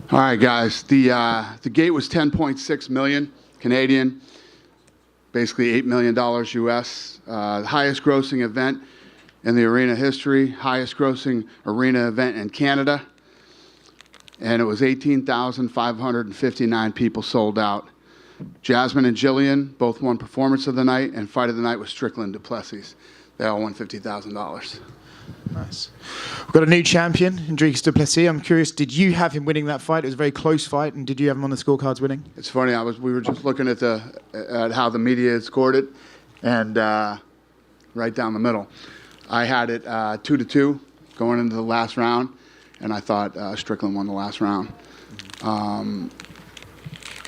All right, guys. The gate was 10.6 million Canadian, basically $8 million US. Highest grossing event in the arena history, highest grossing arena event in Canada. And it was 18,559 people sold out. Jasmine and Jillian both won Performance of the Night, and Fight of the Night was Strickland Du Plessis. They all won $50,000. Nice. We've got a new champion in Dricus Du Plessis. I'm curious, did you have him winning that fight? It was a very close fight, and did you have him on the scorecards winning? It's funny. We were just looking at how the media had scored it, and right down the middle, I had it 2-2 going into the last round, and I thought Strickland won the last round.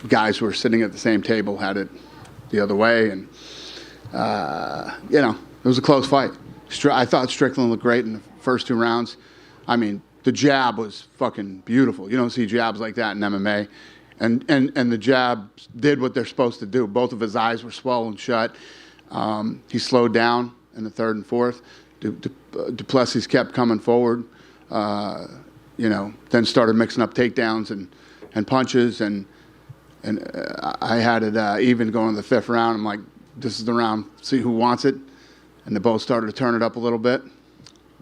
Guys who were sitting at the same table had it the other way, and it was a close fight. I thought Strickland looked great in the first 2 rounds. I mean, the jab was fucking beautiful. You don't see jabs like that in MMA. And the jabs did what they're supposed to do. Both of his eyes were swollen shut. He slowed down in the 3rd and 4th. Du Plessis kept coming forward, then started mixing up takedowns and punches. And I had it even going to the 5th round. I'm like, this is the round, see who wants it. And they both started to turn it up a little bit.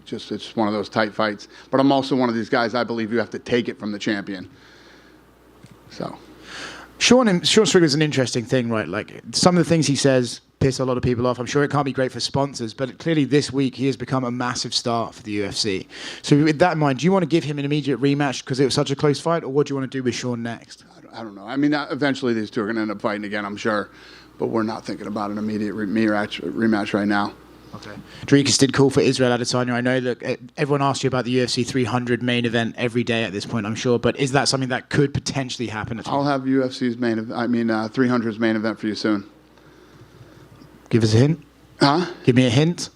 It's one of those tight fights. But I'm also one of these guys, I believe you have to take it from the champion. So. Sean Strickland's an interesting thing, right? Like, some of the things he says piss a lot of people off. I'm sure it can't be great for sponsors, but clearly this week he has become a massive star for the UFC. So with that in mind, do you want to give him an immediate rematch because it was such a close fight, or what do you want to do with Sean next? I don't know. I mean, eventually these two are going to end up fighting again, I'm sure. But we're not thinking about an immediate rematch right now. Okay. Dricus did call for Israel Adesanya. I know that everyone asked you about the UFC 300 main event every day at this point, I'm sure, but is that something that could potentially happen? I'll have UFC's 300's main event for you soon. Give us a hint. Huh? Give me a hint.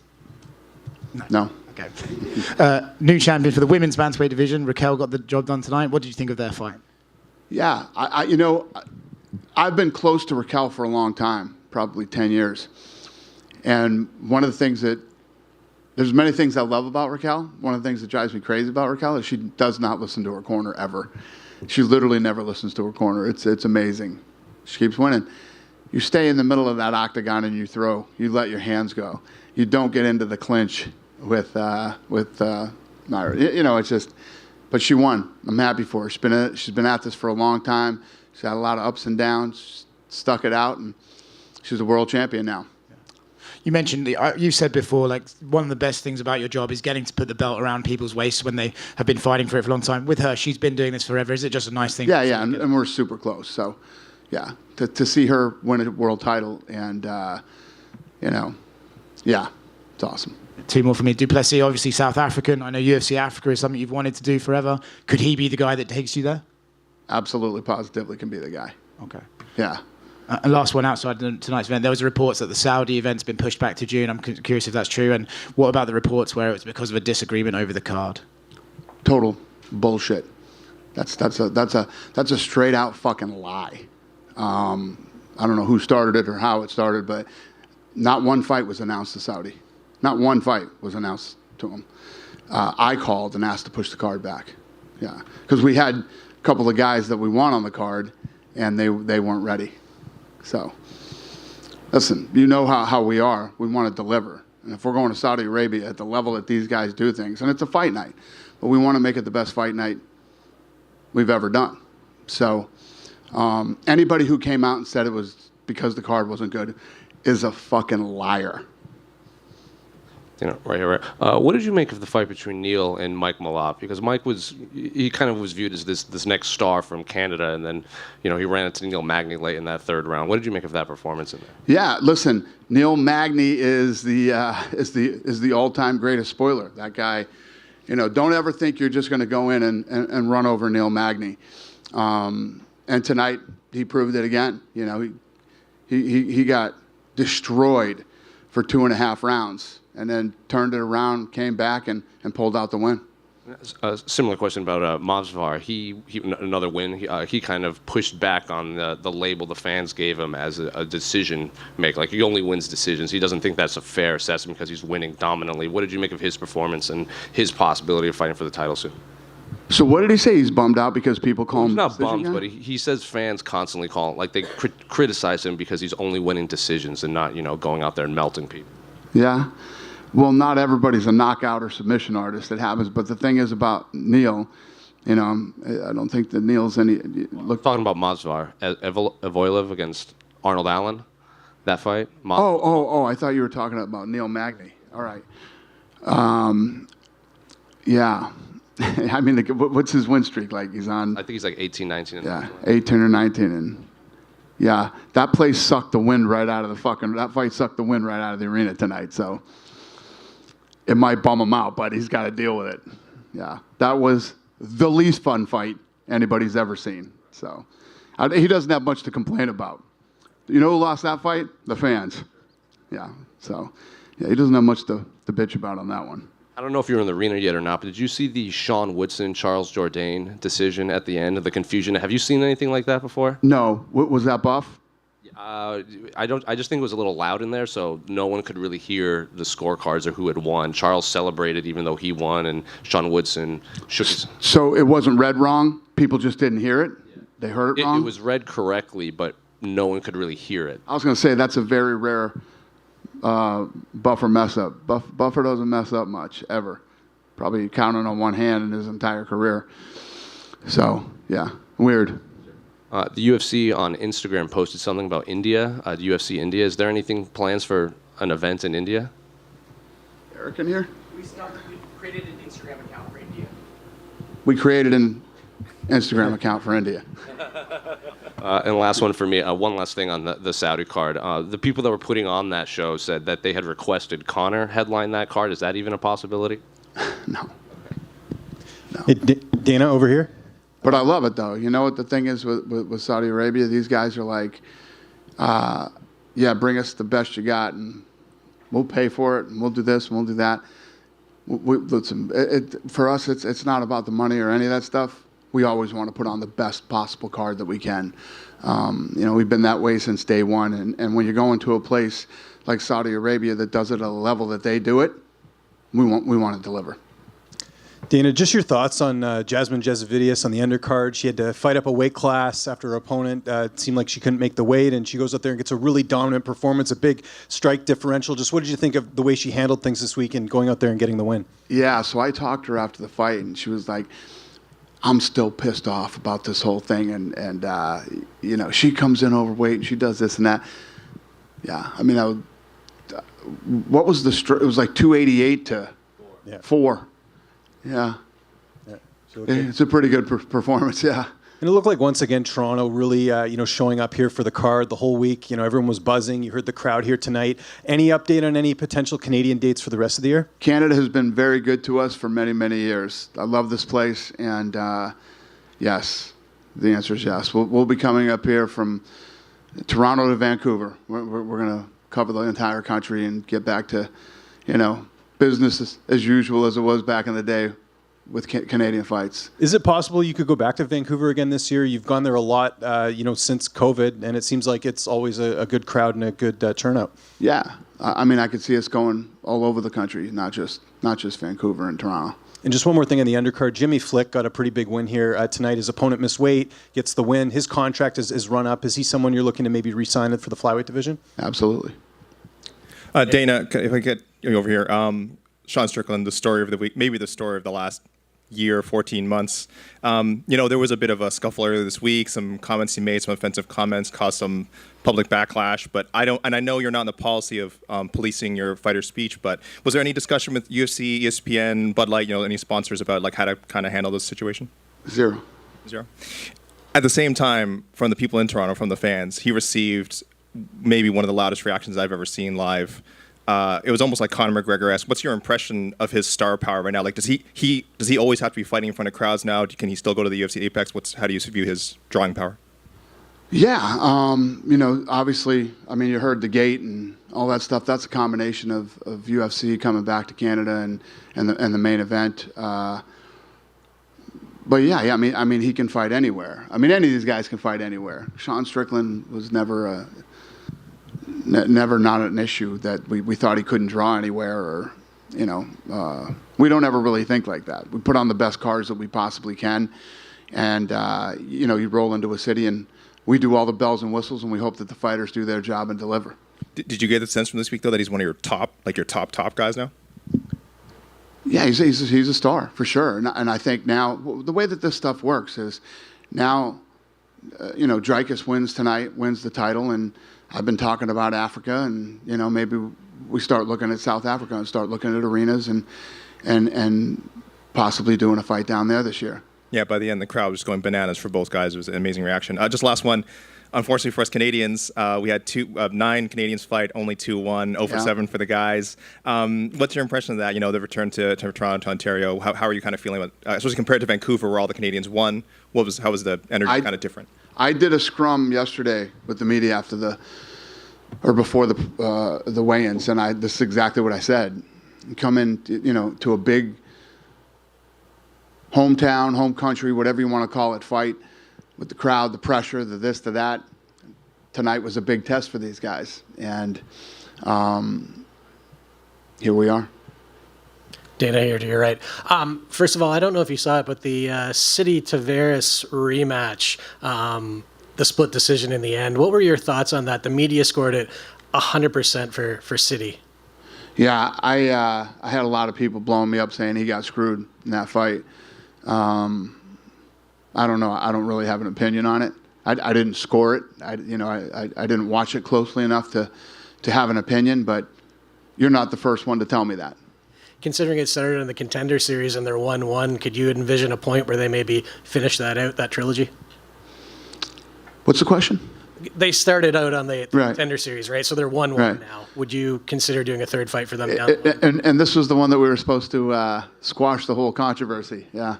No. Okay. New champion for the women's bantamweight division. Raquel got the job done tonight. What did you think of their fight? Yeah, I've been close to Raquel for a long time, probably 10 years. And one of the things there's many things I love about Raquel. One of the things that drives me crazy about Raquel is she does not listen to her corner ever. She literally never listens to her corner. It's amazing. She keeps winning. You stay in the middle of that octagon and you throw. You let your hands go. You don't get into the clinch with Naira. It's just. But she won. I'm happy for her. She's been at this for a long time. She's had a lot of ups and downs. Stuck it out, and she's a world champion now. You mentioned, you said before, like, one of the best things about your job is getting to put the belt around people's waists when they have been fighting for it for a long time. With her, she's been doing this forever. Is it just a nice thing? Yeah, and we're super close. So, yeah, to see her win a world title and, it's awesome. 2 more for me. Du Plessis, obviously South African. I know UFC Africa is something you've wanted to do forever. Could he be the guy that takes you there? Absolutely, positively can be the guy. Okay. Yeah. And last one outside tonight's event, there was reports that the Saudi event's been pushed back to June. I'm curious if that's true. And what about the reports where it was because of a disagreement over the card? Total bullshit. That's a straight out fucking lie. I don't know who started it or how it started, but not one fight was announced to Saudi. Not one fight was announced to him. I called and asked to push the card back. Yeah, because we had a couple of guys that we want on the card, and they weren't ready. So, listen, you know how we are. We want to deliver. And if we're going to Saudi Arabia at the level that these guys do things, and it's a fight night, but we want to make it the best fight night we've ever done. So, anybody who came out and said it was because the card wasn't good is a fucking liar. Right here. What did you make of the fight between Neil and Mike Malott? Because Mike he kind of was viewed as this next star from Canada, and then he ran into Neil Magny late in that 3rd round. What did you make of that performance in there? Yeah, listen, Neil Magny is the all-time greatest spoiler. That guy, don't ever think you're just going to go in and run over Neil Magny. And tonight he proved it again. He got destroyed for 2.5 rounds. And then turned it around, came back, and pulled out the win. A similar question about Movsar. He another win. He kind of pushed back on the label the fans gave him as a decision maker. Like, he only wins decisions. He doesn't think that's a fair assessment because he's winning dominantly. What did you make of his performance and his possibility of fighting for the title soon? So what did he say? He's bummed out because people call him. He's not decision bummed, guy? but he says fans constantly call him, like they criticize him because he's only winning decisions and not, going out there and melting people. Yeah. Well, not everybody's a knockout or submission artist. It happens. But the thing is about Neil, I don't think that Neil's any. Look, Talking about Masvidal, Evloev against Arnold Allen, that fight. Oh! I thought you were talking about Neil Magny. All right. Yeah. I mean, what's his win streak like? He's on. I think he's like 18, 19. Yeah, 18 or 19, and yeah, that place sucked the wind right out of that fight sucked the wind right out of the arena tonight. So it might bum him out, but he's got to deal with it. Yeah, that was the least fun fight anybody's ever seen. So he doesn't have much to complain about. You know who lost that fight? The fans. Yeah. So yeah, he doesn't have much to bitch about on that one. I don't know if you were in the arena yet or not, but did you see the Sean Woodson, Charles Jourdain decision at the end of the confusion? Have you seen anything like that before? No. Was that Buff? I just think it was a little loud in there, so no one could really hear the scorecards or who had won. Charles celebrated even though he won, and Sean Woodson shook his... So it wasn't read wrong? People just didn't hear it? Yeah. They heard it wrong? It was read correctly, but no one could really hear it. I was going to say that's a very rare Buffer mess up. Buffer doesn't mess up much, ever. Probably counting on one hand in his entire career. So, yeah, weird. The UFC on Instagram posted something about India, UFC India. Is there anything plans for an event in India? Eric in here? We created an Instagram account for India. We created an Instagram account for India. And last one for me, one last thing on the Saudi card. The people that were putting on that show said that they had requested Conor headline that card. Is that even a possibility? No. Hey, Dana, over here. But I love it, though. You know what the thing is with Saudi Arabia? These guys are like, bring us the best you got, and we'll pay for it, and we'll do this, and we'll do that. Listen, for us, it's not about the money or any of that stuff. We always want to put on the best possible card that we can. We've been that way since day one. And when you're going to a place like Saudi Arabia that does it at a level that they do it, we want to deliver. Dana, just your thoughts on Jasmine Jasvidius on the undercard. She had to fight up a weight class after her opponent. It seemed like she couldn't make the weight, and she goes out there and gets a really dominant performance, a big strike differential. Just what did you think of the way she handled things this week and going out there and getting the win? Yeah, so I talked to her after the fight, and she was like, I'm still pissed off about this whole thing, and she comes in overweight and she does this and that. Yeah, I mean, what was it was like 288 to 4. Yeah. It's a pretty good performance, yeah. And it looked like, once again, Toronto really, showing up here for the card the whole week. Everyone was buzzing. You heard the crowd here tonight. Any update on any potential Canadian dates for the rest of the year? Canada has been very good to us for many, many years. I love this place, and yes, the answer is yes. We'll be coming up here from Toronto to Vancouver. We're going to cover the entire country and get back to, business as usual as it was back in the day with Canadian fights. Is it possible you could go back to Vancouver again this year? You've gone there a lot, since COVID, and it seems like it's always a good crowd and a good turnout. Yeah, I mean, I could see us going all over the country, not just Vancouver and Toronto. And just one more thing on the undercard, Jimmy Flick got a pretty big win here tonight. His opponent missed weight, gets the win. His contract is run up. Is he someone you're looking to maybe re-sign for the flyweight division? Absolutely. Dana, if I get you over here, Sean Strickland, the story of the week, maybe the story of the last year, 14 months. There was a bit of a scuffle earlier this week. Some comments he made, some offensive comments, caused some public backlash. But I know you're not in the policy of policing your fighter's speech. But was there any discussion with UFC, ESPN, Bud Light, any sponsors about how to kind of handle this situation? Zero. At the same time, from the people in Toronto, from the fans, he received maybe one of the loudest reactions I've ever seen live. It was almost like Conor McGregor asked, "What's your impression of his star power right now? Like, does he always have to be fighting in front of crowds now? Can he still go to the UFC Apex? How do you view his drawing power?" Yeah, obviously, you heard the gate and all that stuff. That's a combination of UFC coming back to Canada and the main event. But yeah, he can fight anywhere. Any of these guys can fight anywhere. Sean Strickland was never not an issue that we thought he couldn't draw anywhere, or we don't ever really think like that. We put on the best cards that we possibly can, and you roll into a city and we do all the bells and whistles, and we hope that the fighters do their job and deliver. Did you get the sense from this week though that he's one of your top guys now? Yeah, he's a star for sure, and I think now the way that this stuff works is now, Dricus wins tonight, wins the title, and I've been talking about Africa, and maybe we start looking at South Africa and start looking at arenas and possibly doing a fight down there this year. Yeah, by the end, the crowd was going bananas for both guys. It was an amazing reaction. Just last one. Unfortunately for us Canadians, we had 9 Canadians fight, only 2 won, 0 for 7 for the guys. What's your impression of that? The return to Toronto, Ontario. How are you kind of feeling about, especially compared to Vancouver, where all the Canadians won? How was the energy kind of different? I did a scrum yesterday with the media before the weigh-ins, and this is exactly what I said. You come in, to a big hometown, home country, whatever you want to call it, fight with the crowd, the pressure, the this, the that. Tonight was a big test for these guys, and here we are. Dana here to your right. First of all, I don't know if you saw it, but the City Tavares rematch, the split decision in the end. What were your thoughts on that? The media scored it 100% for City. Yeah, I had a lot of people blowing me up saying he got screwed in that fight. I don't know. I don't really have an opinion on it. I didn't score it. I didn't watch it closely enough to have an opinion, but you're not the first one to tell me that. Considering it started in the Contender Series and they're 1-1, could you envision a point where they maybe finish that out, that trilogy? What's the question? They started out on the Right. Contender Series, right? So they're 1-1 Right. now. Would you consider doing a third fight for them down the line? And this was the one that we were supposed to squash the whole controversy. Yeah.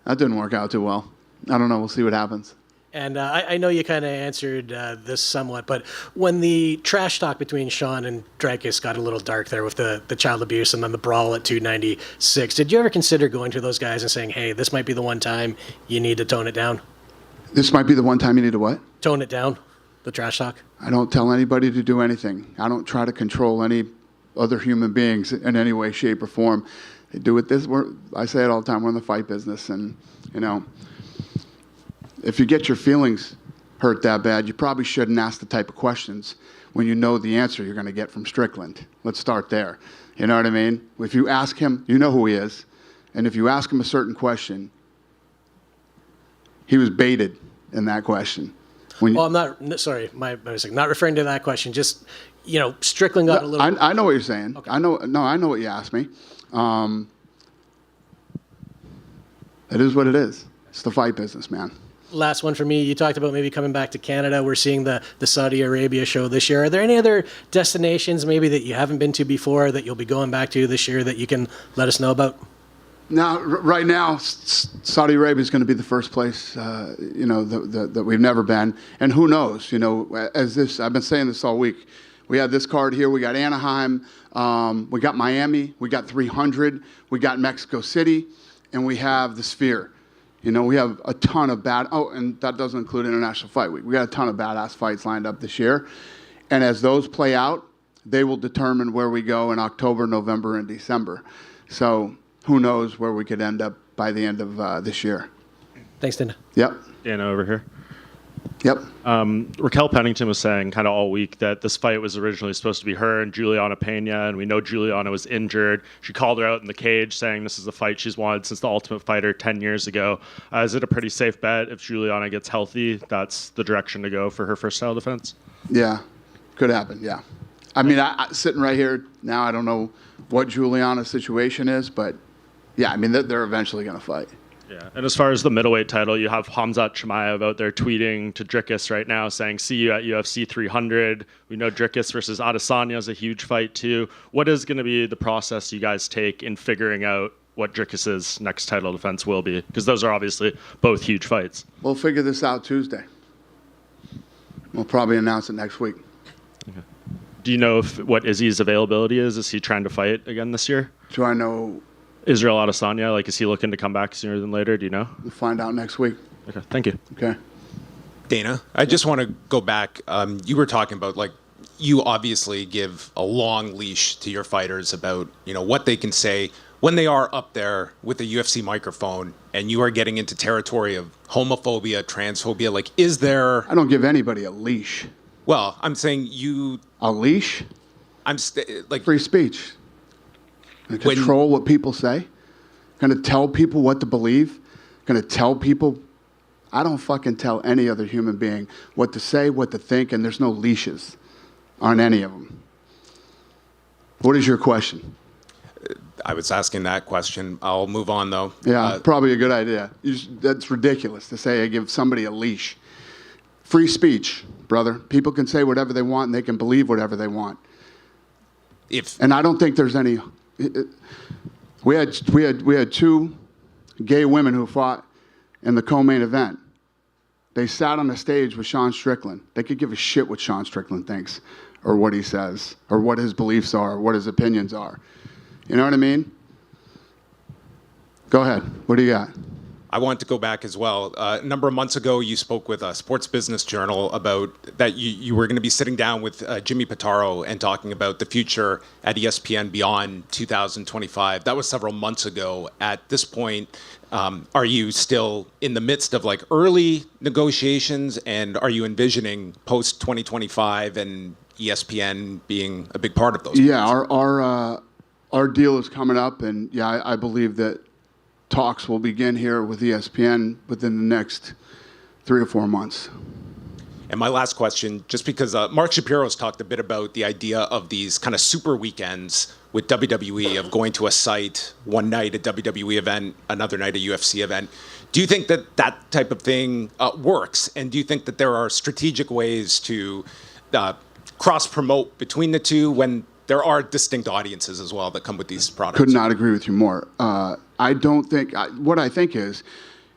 That didn't work out too well. I don't know. We'll see what happens. And I know you kind of answered this somewhat, but when the trash talk between Sean and Dricus got a little dark there with the child abuse and then the brawl at 296, did you ever consider going to those guys and saying, hey, this might be the one time you need to tone it down? This might be the one time you need to what? Tone it down, the trash talk? I don't tell anybody to do anything. I don't try to control any other human beings in any way, shape, or form. They do it I say it all the time, we're in the fight business, and, if you get your feelings hurt that bad, you probably shouldn't ask the type of questions when you know the answer you're going to get from Strickland. Let's start there. You know what I mean? If you ask him, you know who he is, and if you ask him a certain question, he was baited in that question. I'm not, sorry, my mistake. Not referring to that question, just, Strickland got a little... I know what you're saying. Okay. I know what you asked me. It is what it is. It's the fight business, man. Last one for me. You talked about maybe coming back to Canada. We're seeing the Saudi Arabia show this year. Are there any other destinations maybe that you haven't been to before that you'll be going back to this year that you can let us know about? Now, right now, Saudi Arabia is going to be the first place, that we've never been. And who knows, I've been saying this all week. We had this card here. We got Anaheim. We got Miami. We got 300. We got Mexico City. And we have the Sphere. We have a ton of and that doesn't include International Fight Week. We got a ton of badass fights lined up this year. And as those play out, they will determine where we go in October, November, and December. So who knows where we could end up by the end of this year. Thanks, Dana. Yep. Dana over here. Yep. Raquel Pennington was saying kind of all week that this fight was originally supposed to be her and Juliana Pena, and we know Juliana was injured. She called her out in the cage saying this is a fight she's wanted since The Ultimate Fighter 10 years ago. Is it a pretty safe bet if Juliana gets healthy, that's the direction to go for her first title defense? Yeah, could happen, yeah. I mean, I sitting right here now, I don't know what Juliana's situation is, but yeah, I mean, they're eventually going to fight. Yeah, and as far as the middleweight title, you have Khamzat Chimaev out there tweeting to Dricus right now saying, see you at UFC 300. We know Dricus versus Adesanya is a huge fight too. What is going to be the process you guys take in figuring out what Dricus's next title defense will be? Because those are obviously both huge fights. We'll figure this out Tuesday. We'll probably announce it next week. Okay. Do you know what Izzy's availability is? Is he trying to fight again this year? Do I know... Israel Adesanya, is he looking to come back sooner than later? Do you know? We'll find out next week. Okay, thank you. Okay. Dana, I just want to go back. You were talking about you obviously give a long leash to your fighters about, what they can say when they are up there with a UFC microphone and you are getting into territory of homophobia, transphobia. Like, is there... I don't give anybody a leash. Well, I'm saying you... A leash? like... Free speech. I control what people say. Going to tell people what to believe. Going to tell people... I don't fucking tell any other human being what to say, what to think, and there's no leashes on any of them. What is your question? I was asking that question. I'll move on, though. Yeah, probably a good idea. That's ridiculous to say I give somebody a leash. Free speech, brother. People can say whatever they want, and they can believe whatever they want. And I don't think there's any... We had two gay women who fought in the co-main event. They sat on the stage with Sean Strickland. They could give a shit what Sean Strickland thinks or what he says or what his beliefs are or what his opinions are. You know what I mean? Go ahead. What do you got? I want to go back as well. A number of months ago, you spoke with a Sports Business Journal about that you were going to be sitting down with Jimmy Pitaro and talking about the future at ESPN beyond 2025. That was several months ago. At this point, are you still in the midst of like early negotiations, and are you envisioning post 2025 and ESPN being a big part of those? Yeah, our deal is coming up, and yeah, I believe that talks will begin here with ESPN within the next 3 or 4 months. And my last question, just because Mark Shapiro's talked a bit about the idea of these kind of super weekends with WWE, of going to a site one night, a WWE event, another night, a UFC event. Do you think that that type of thing works? And do you think that there are strategic ways to cross-promote between the two when there are distinct audiences as well that come with these products? Could not agree with you more. I don't think, what I think is,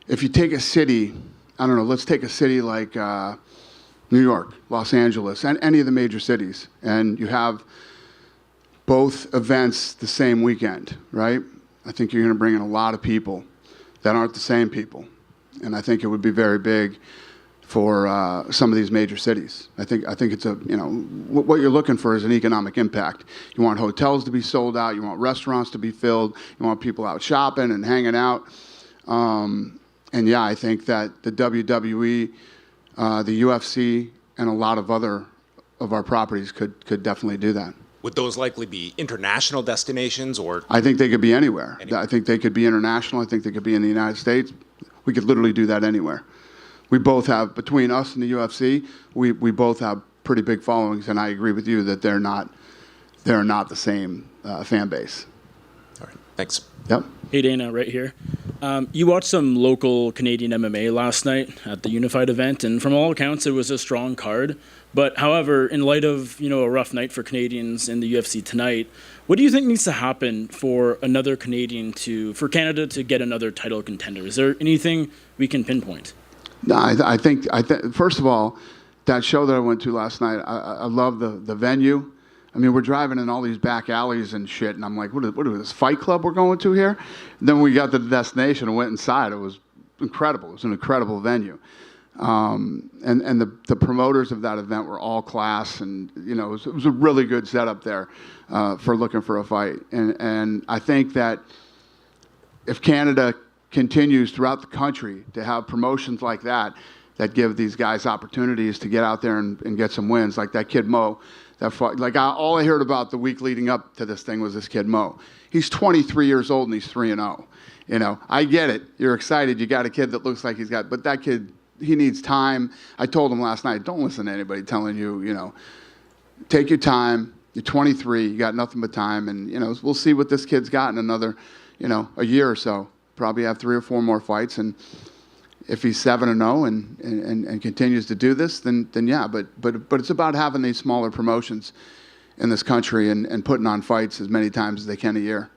if you take a city, I don't know, let's take a city like New York, Los Angeles, and any of the major cities, and you have both events the same weekend, right? I think you're going to bring in a lot of people that aren't the same people. And I think it would be very big for some of these major cities. I think it's what you're looking for is an economic impact. You want hotels to be sold out. You want restaurants to be filled. You want people out shopping and hanging out. And yeah, I think that the WWE, the UFC, and a lot of other of our properties could definitely do that. Would those likely be international destinations, or? I think they could be anywhere. I think they could be international. I think they could be in the United States. We could literally do that anywhere. We both have, between us and the UFC, we both have pretty big followings, and I agree with you that they're not the same fan base. All right, thanks. Yep. Hey, Dana, right here. You watched some local Canadian MMA last night at the Unified event, and from all accounts, it was a strong card. But however, in light of a rough night for Canadians in the UFC tonight, what do you think needs to happen for another Canadian for Canada to get another title contender? Is there anything we can pinpoint? No, I think first of all, that show that I went to last night, I love the venue. I mean, we're driving in all these back alleys and shit, and I'm like, what is this fight club we're going to here? And then we got to the destination and went inside. It was incredible. It was an incredible venue. And the promoters of that event were all class, and it was a really good setup there for looking for a fight. And I think that if Canada continues throughout the country to have promotions like that give these guys opportunities to get out there and get some wins, like that kid Mo, that fought, all I heard about the week leading up to this thing was this kid Mo. He's 23 years old and he's 3-0. I get it. You're excited. You got a kid that looks like but that kid, he needs time. I told him last night, don't listen to anybody telling you, take your time. You're 23. You got nothing but time. And, we'll see what this kid's got in another, a year or so. Probably have 3 or 4 more fights. And if he's 7-0 and continues to do this, then yeah. But it's about having these smaller promotions in this country and putting on fights as many times as they can a year.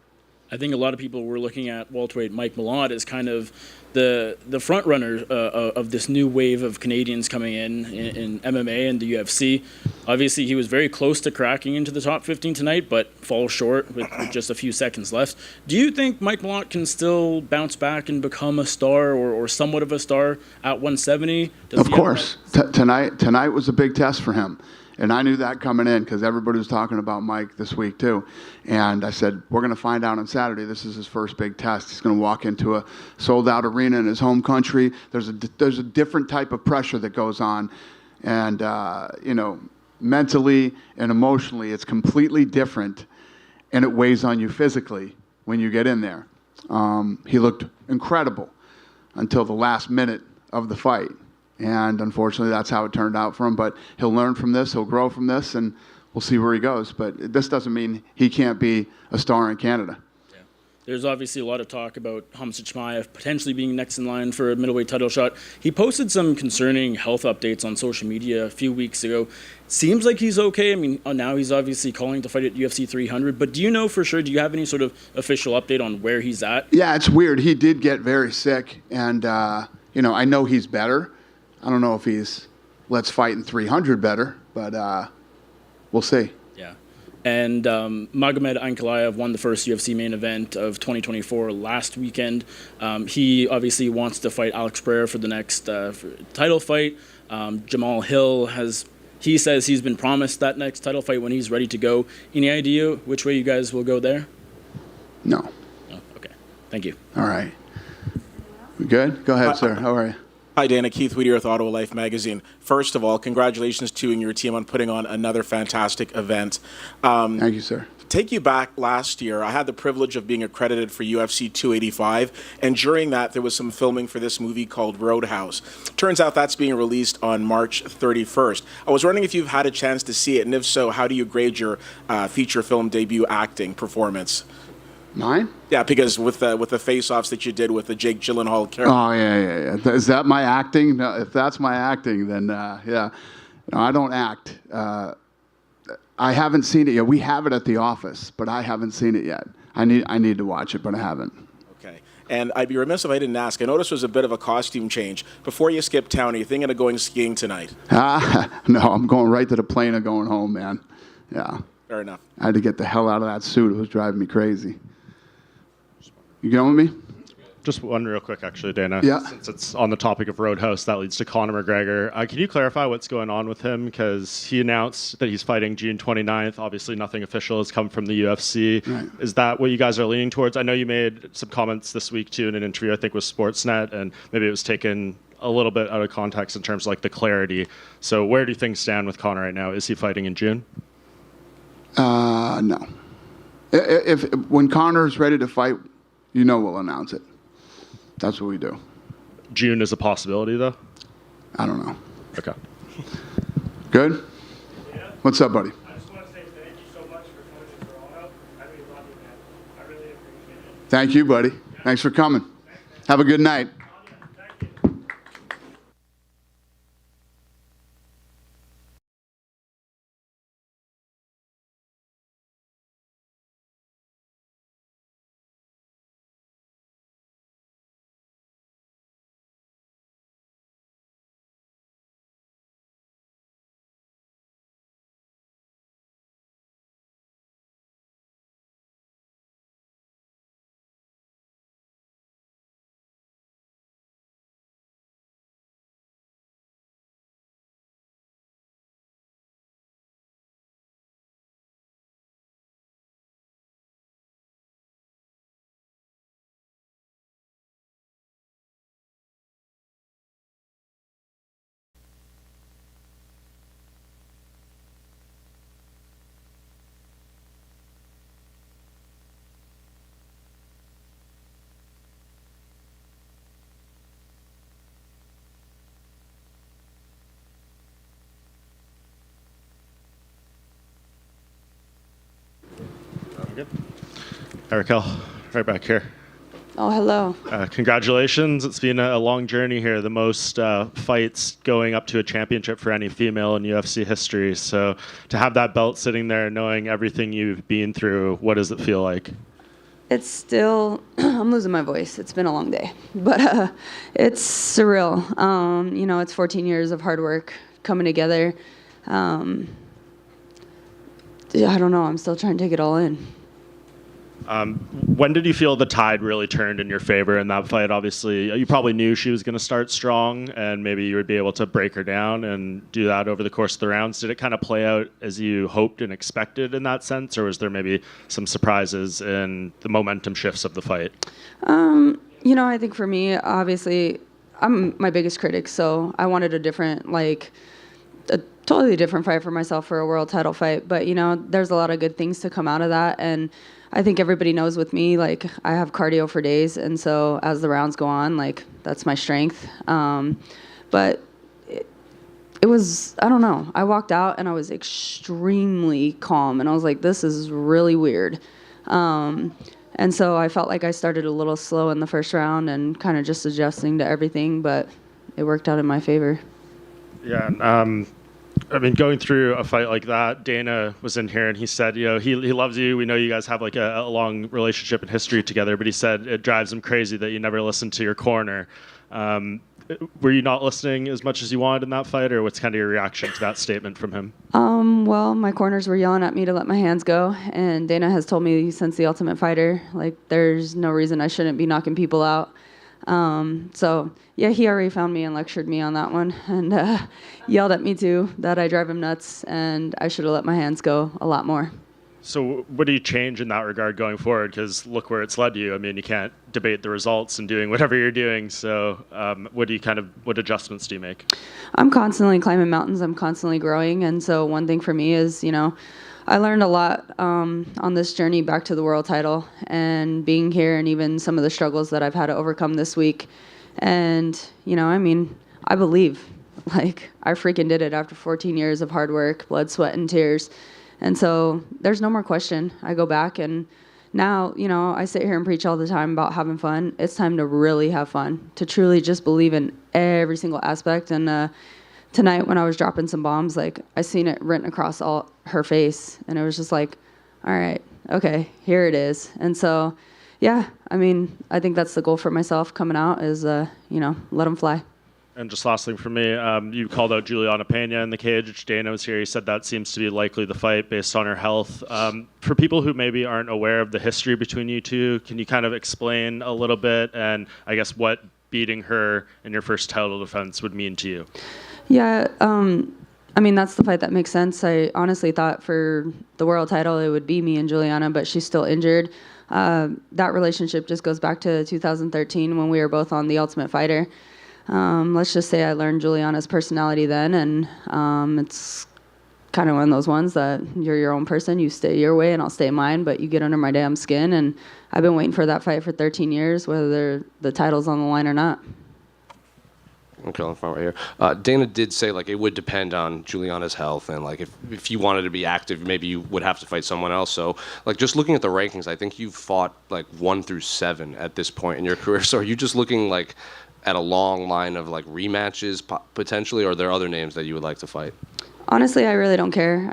I think a lot of people were looking at welterweight Mike Malott as kind of the front runner of this new wave of Canadians coming in MMA and the UFC. Obviously, he was very close to cracking into the top 15 tonight, but falls short with just a few seconds left. Do you think Mike Malott can still bounce back and become a star or somewhat of a star at 170? Of course. Tonight was a big test for him. And I knew that coming in because everybody was talking about Mike this week too. And I said, we're going to find out on Saturday. This is his first big test. He's going to walk into a sold-out arena in his home country. There's a different type of pressure that goes on. And, mentally and emotionally, it's completely different. And it weighs on you physically when you get in there. He looked incredible until the last minute of the fight. And unfortunately, that's how it turned out for him. But he'll learn from this, he'll grow from this, and we'll see where he goes. But this doesn't mean he can't be a star in Canada. Yeah. There's obviously a lot of talk about Khamzat Chimaev potentially being next in line for a middleweight title shot. He posted some concerning health updates on social media a few weeks ago. Seems like he's okay. I mean, now he's obviously calling to fight at UFC 300. But do you know for sure, do you have any sort of official update on where he's at? Yeah, it's weird. He did get very sick. And, I know he's better. I don't know if he's let's fight in 300 better, but we'll see. Yeah. And Magomed Ankalaev won the first UFC main event of 2024 last weekend. He obviously wants to fight Alex Pereira for the next title fight. Jamal Hill he says he's been promised that next title fight when he's ready to go. Any idea which way you guys will go there? No. Oh, okay. Thank you. All right. We good? Go ahead, sir. How are you? Hi, Dana. Keith Whittier with Ottawa Life Magazine. First of all, congratulations to you and your team on putting on another fantastic event. Thank you, sir. Take you back last year, I had the privilege of being accredited for UFC 285, and during that, there was some filming for this movie called Roadhouse. Turns out that's being released on March 31st. I was wondering if you've had a chance to see it, and if so, how do you grade your feature film debut acting performance? Mine? Yeah, because with the face-offs that you did with the Jake Gyllenhaal character. Oh, yeah. Is that my acting? No, if that's my acting, then, yeah. No, I don't act. I haven't seen it yet. We have it at the office, but I haven't seen it yet. I need to watch it, but I haven't. Okay. And I'd be remiss if I didn't ask. I noticed there was a bit of a costume change. Before you skip town, are you thinking of going skiing tonight? No, I'm going right to the plane and going home, man. Yeah. Fair enough. I had to get the hell out of that suit. It was driving me crazy. You going with me? Just one real quick, actually, Dana. Yeah. Since it's on the topic of Roadhouse, that leads to Conor McGregor. Can you clarify what's going on with him? Because he announced that he's fighting June 29th. Obviously, nothing official has come from the UFC. Right. Is that what you guys are leaning towards? I know you made some comments this week, too, in an interview, I think, with Sportsnet, and maybe it was taken a little bit out of context in terms of, like, the clarity. So where do things stand with Conor right now? Is he fighting in June? No. When Conor's ready to fight, we'll announce it. That's what we do. June is a possibility, though? I don't know. Okay. Good? Yeah. What's up, buddy? I just want to say thank you so much for coming to Toronto. I really love you, man. I really appreciate it. Thank you, buddy. Thanks for coming. Have a good night. Thank you. Good. Hi, Raquel. Right back here. Oh, hello. Congratulations. It's been a long journey here, the most fights going up to a championship for any female in UFC history. So to have that belt sitting there, knowing everything you've been through, what does it feel like? It's still, I'm losing my voice. It's been a long day, but it's surreal. It's 14 years of hard work coming together. I don't know. I'm still trying to take it all in. When did you feel the tide really turned in your favor in that fight? Obviously, you probably knew she was going to start strong, and maybe you would be able to break her down and do that over the course of the rounds. Did it kind of play out as you hoped and expected in that sense, or was there maybe some surprises in the momentum shifts of the fight? I think for me, obviously, I'm my biggest critic, so I wanted a totally different fight for myself for a world title fight. But, there's a lot of good things to come out of that. And I think everybody knows with me, I have cardio for days. And so as the rounds go on, that's my strength. But it was, I don't know. I walked out and I was extremely calm. And I was like, this is really weird. And so I felt like I started a little slow in the first round and kind of just adjusting to everything. But it worked out in my favor. Yeah. Going through a fight like that, Dana was in here and he said, he loves you. We know you guys have a long relationship and history together, but he said it drives him crazy that you never listen to your corner. Were you not listening as much as you wanted in that fight, or what's kind of your reaction to that statement from him? Well, my corners were yelling at me to let my hands go, and Dana has told me since The Ultimate Fighter, there's no reason I shouldn't be knocking people out. He already found me and lectured me on that one, and yelled at me too that I drive him nuts and I should have let my hands go a lot more. So what do you change in that regard going forward? Because look where it's led you. You can't debate the results and doing whatever you're doing. So what adjustments do you make? I'm constantly climbing mountains. I'm constantly growing. And so one thing for me is, I learned a lot on this journey back to the world title and being here, and even some of the struggles that I've had to overcome this week. And, I believe, I freaking did it after 14 years of hard work, blood, sweat, and tears. And so there's no more question. I go back, and now, I sit here and preach all the time about having fun. It's time to really have fun, to truly just believe in every single aspect. And tonight when I was dropping some bombs, I seen it written across all her face, and it was just all right, okay, here it is. And so, I think that's the goal for myself coming out is, let them fly. And just last thing for me, you called out Juliana Pena in the cage. Dana was here. He said that seems to be likely the fight based on her health. For people who maybe aren't aware of the history between you two, can you kind of explain a little bit, and I guess what beating her in your first title defense would mean to you? Yeah, that's the fight that makes sense. I honestly thought for the world title it would be me and Juliana, but she's still injured. That relationship just goes back to 2013 when we were both on The Ultimate Fighter. Let's just say I learned Juliana's personality then, and it's kind of one of those ones that you're your own person, you stay your way and I'll stay mine, but you get under my damn skin, and I've been waiting for that fight for 13 years, whether the title's on the line or not. Okay, in front right here. Dana did say it would depend on Juliana's health, and if you wanted to be active, maybe you would have to fight someone else. So just looking at the rankings, I think you've fought 1 through 7 at this point in your career. So are you just looking at a long line of rematches potentially, or are there other names that you would like to fight? Honestly, I really don't care.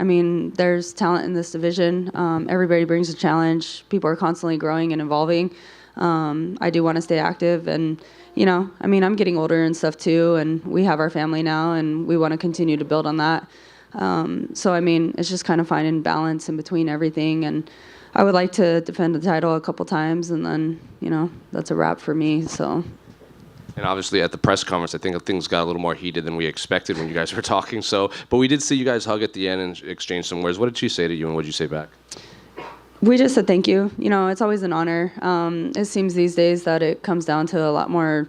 There's talent in this division. Everybody brings a challenge. People are constantly growing and evolving. I do want to stay active, and I'm getting older and stuff too, and we have our family now, and we want to continue to build on that. It's just kind of finding balance in between everything, and I would like to defend the title a couple times, and then, that's a wrap for me, so. And obviously at the press conference, I think things got a little more heated than we expected when you guys were talking. But we did see you guys hug at the end and exchange some words. What did she say to you, and what did you say back? We just said thank you. It's always an honor. It seems these days that it comes down to a lot more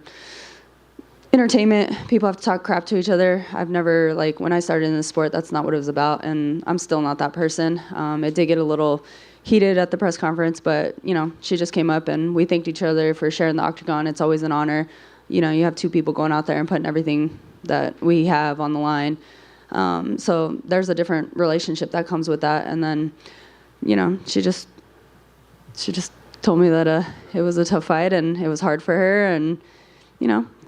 entertainment. People have to talk crap to each other. I've never, when I started in the sport, that's not what it was about, and I'm still not that person. It did get a little heated at the press conference, but, she just came up and we thanked each other for sharing the octagon. It's always an honor. You have two people going out there and putting everything that we have on the line. So there's a different relationship that comes with that. And then, she just told me that it was a tough fight and it was hard for her, and,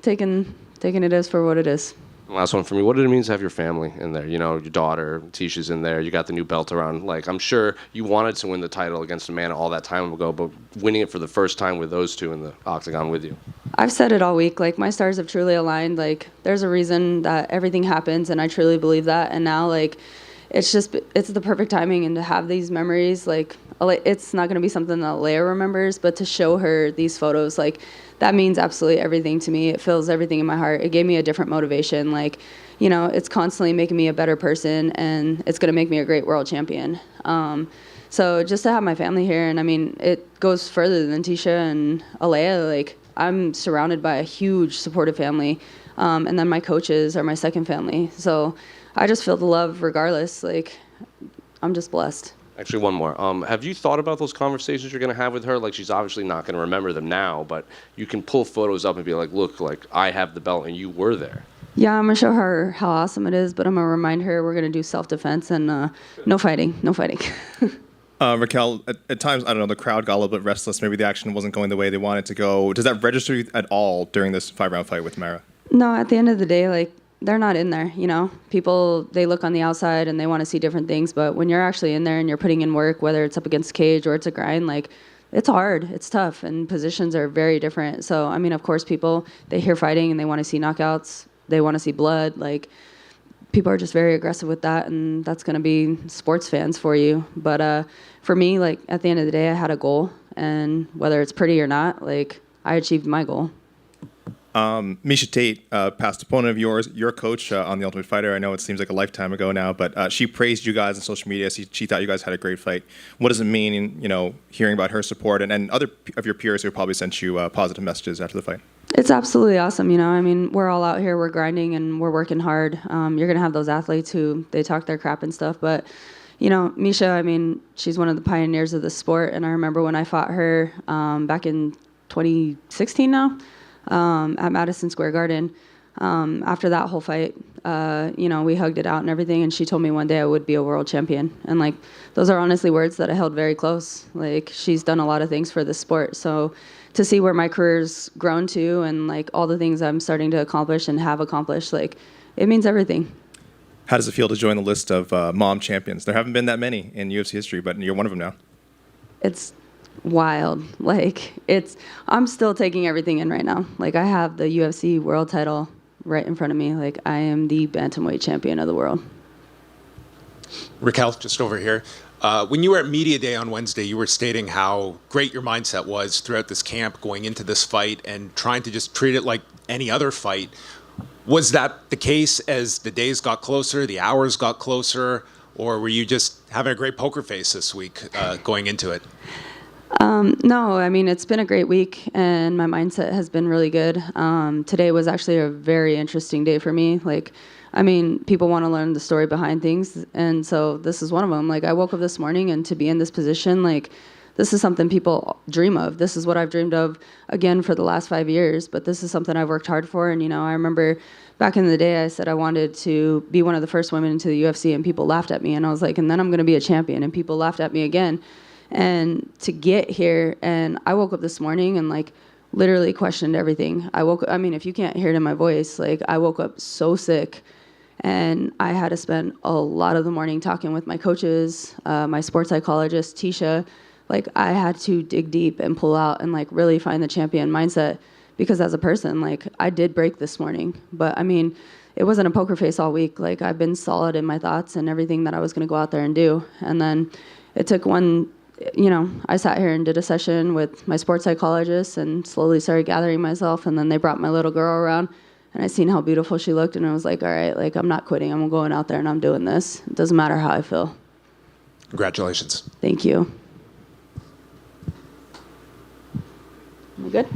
taking it as for what it is. Last one for me. What did it mean to have your family in there? Your daughter, Tisha's in there. You got the new belt around. I'm sure you wanted to win the title against Amanda all that time ago, but winning it for the first time with those two in the octagon with you. I've said it all week. My stars have truly aligned. There's a reason that everything happens, and I truly believe that. And now, it's the perfect timing, and to have these memories, like, it's not going to be something that Leia remembers, but to show her these photos, like, that means absolutely everything to me. It fills everything in my heart. It gave me a different motivation. Like, you know, it's constantly making me a better person, and it's going to make me a great world champion. So just to have my family here, and I mean, it goes further than Tisha and Alea. Like, I'm surrounded by a huge supportive family, and then my coaches are my second family. So I just feel the love regardless. Like, I'm just blessed. Actually, one more. Have you thought about those conversations you're going to have with her? Like, she's obviously not going to remember them now, but you can pull photos up and be like, look, like, I have the belt and you were there. Yeah, I'm going to show her how awesome it is, but I'm going to remind her we're going to do self-defense and no fighting, no fighting. Raquel, at times, I don't know, the crowd got a little bit restless. Maybe the action wasn't going the way they wanted to go. Does that register you at all during this 5-round fight with Mara? No, at the end of the day, like, they're not in there, you know? People, they look on the outside and they want to see different things, but when you're actually in there and you're putting in work, whether it's up against the cage or it's a grind, like, it's hard, it's tough, and positions are very different. So, I mean, of course, people, they hear fighting and they want to see knockouts, they want to see blood, like, people are just very aggressive with that, and that's going to be sports fans for you. But for me, like, at the end of the day, I had a goal, and whether it's pretty or not, like, I achieved my goal. Miesha Tate, past opponent of yours, your coach on The Ultimate Fighter. I know it seems like a lifetime ago now, but she praised you guys on social media. She thought you guys had a great fight. What does it mean, you know, hearing about her support and other of your peers who probably sent you positive messages after the fight? It's absolutely awesome, you know. I mean, we're all out here, we're grinding, and we're working hard. You're going to have those athletes who, they talk their crap and stuff, but, you know, Miesha, I mean, she's one of the pioneers of the sport, and I remember when I fought her back in 2016 now, at Madison Square Garden. After that whole fight, you know, we hugged it out and everything, and she told me one day I would be a world champion. And, like, those are honestly words that I held very close. Like, she's done a lot of things for the sport. So to see where my career's grown to and, like, all the things I'm starting to accomplish and have accomplished, like, it means everything. How does it feel to join the list of mom champions? There haven't been that many in UFC history, but you're one of them now. It's wild. Like, I'm still taking everything in right now. Like, I have the UFC world title right in front of me. Like, I am the bantamweight champion of the world. Raquel, just over here. When you were at Media Day on Wednesday, you were stating how great your mindset was throughout this camp going into this fight and trying to just treat it like any other fight. Was that the case as the days got closer, the hours got closer, or were you just having a great poker face this week going into it? No, I mean, it's been a great week, and my mindset has been really good. Today was actually a very interesting day for me. Like, I mean, people want to learn the story behind things, and so this is one of them. Like, I woke up this morning, and to be in this position, like, this is something people dream of. This is what I've dreamed of, again, for the last 5 years, but this is something I've worked hard for. And, you know, I remember back in the day, I said I wanted to be one of the first women into the UFC, and people laughed at me, and I was like, and then I'm going to be a champion, and people laughed at me again. And to get here, and I woke up this morning and, like, literally questioned everything. I mean, if you can't hear it in my voice, like, I woke up so sick, and I had to spend a lot of the morning talking with my coaches, my sports psychologist, Tisha. Like, I had to dig deep and pull out and, like, really find the champion mindset, because as a person, like, I did break this morning. But, I mean, it wasn't a poker face all week. Like, I've been solid in my thoughts and everything that I was going to go out there and do. And then it took one, you know, I sat here and did a session with my sports psychologist and slowly started gathering myself. And then they brought my little girl around, and I seen how beautiful she looked. And I was like, all right, like, I'm not quitting. I'm going out there and I'm doing this. It doesn't matter how I feel. Congratulations. Thank you. We good?